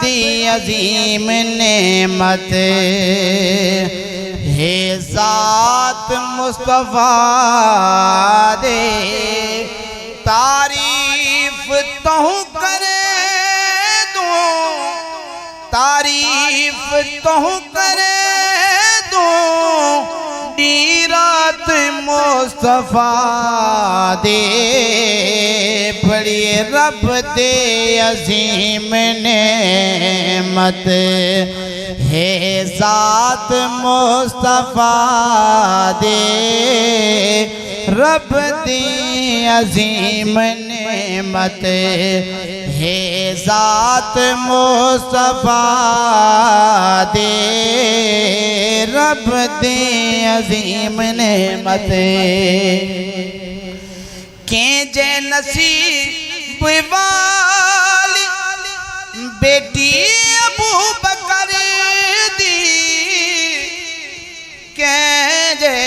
دی عظیم نعمت ہے ذات مصطفیٰ دے تعریف تہوں کرے دوں تعریف تہوں کرے دوں رات مصطفیٰ دے پڑھئے رب دے عظیم نعمت ہے ذات مصطفیٰ دے رب دی عظیم نعمت ہے ذات مصطفیٰ دے رب دی عظیم نعمت کینجے نصیب والی بیٹی ابو بکر دی کینجے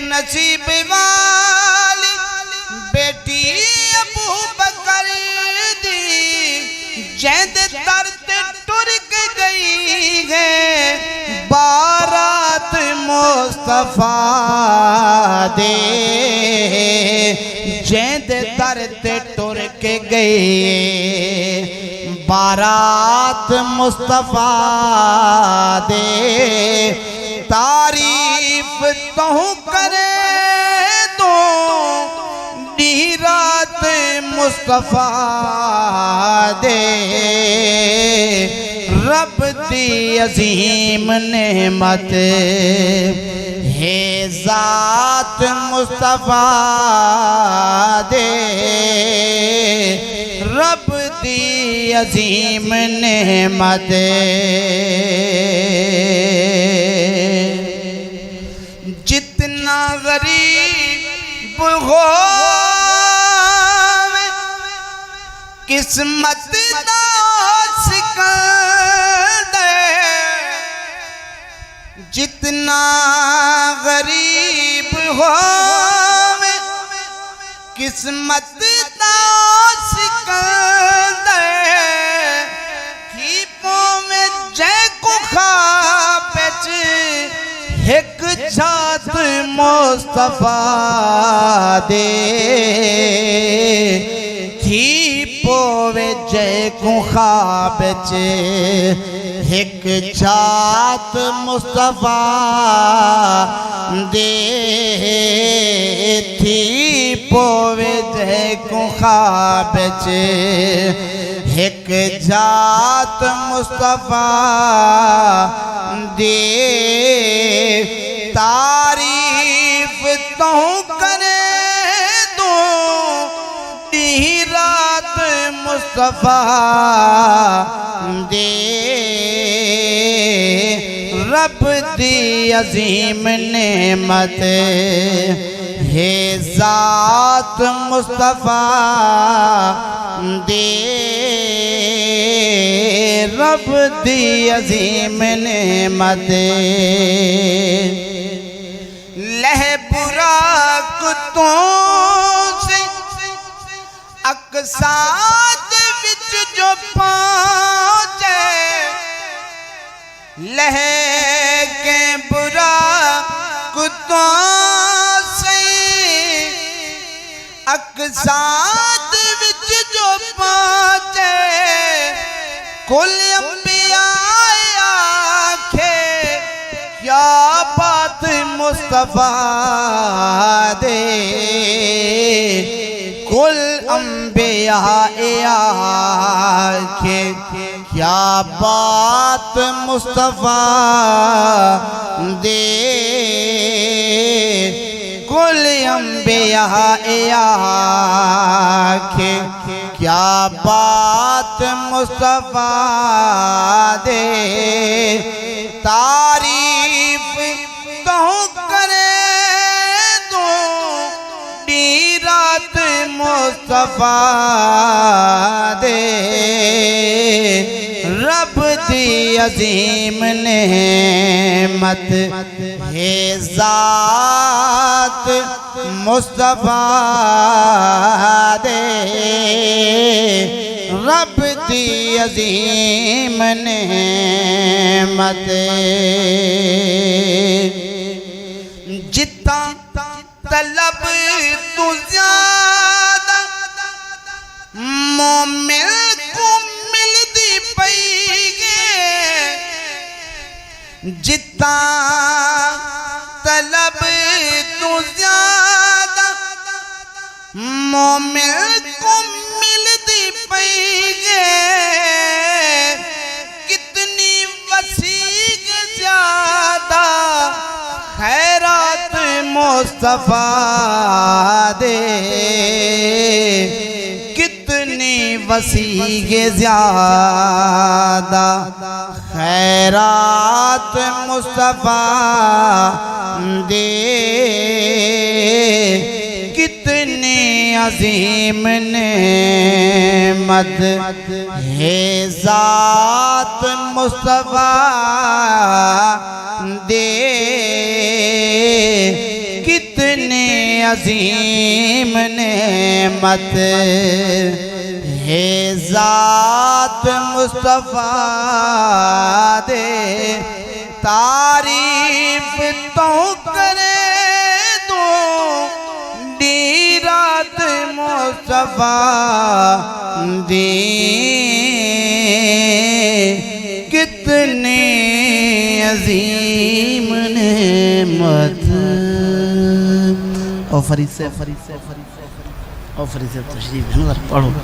نصیب والی بیٹی ابو بکر دی جیند درد ٹرک گئی ہے بارات مصطفیٰ دے جیند درد ٹرک گئی بارات مصطفیٰ دے تعریف تہوں کرے رات مصطفیٰ دے رب دی عظیم نعمت ہے ذات مصطفیٰ دے رب دی عظیم نعمت جتنا غریب ہو قسمت دا سکندر جتنا غریب ہو قسمت دا سکندر کھیپوں میں جے کو خوابچ ایک چھات مصطفیٰ دے پوے جے کو خوابچ ایک چھات مصطفیٰ دے تھی پوے جے کو خوابچ ایک چھات مصطفیٰ دے تعریف تہوں کرے رات مصطفیٰ دے رب دی عظیم نعمت ہے ذات مصطفیٰ دے رب دی عظیم نعمت لہ برا کتوں سے اقصاد وچ جو پہنچے لہے کے برا کتوں سے اقصاد وچ جو پہنچے کل انبیاء آنکھے کیا بات مصطفیٰ دے کل انبیاء آنکھے کیا بات مصطفیٰ دے کل انبیاء آنکھے کیا بات مصطفیٰ دے تعریف تہوں کرے رات مصطفیٰ دے رب دی عظیم نعمت ہے ذات مصطفیٰ دے رب دی عظیم نعمت جتا طلب تو زیادہ مومن کو ملدی پئی گے جتا طلب تو زیادہ مومن کو ملدی پئی گے کتنی وسیع زیادہ خیرات مصطفیٰ دے کتنی وسیع زیادہ خیرات مصطفیٰ دے کتنی عظیم نعمت ہے ذات مصطفیٰ دے کتنی عظیم نعمت ہے ذات مصطفیٰ دے تعریف تو کرے تو رات مصطفیٰ دی کتنی عظیم نعمت اور فرید سے تشریف پڑھو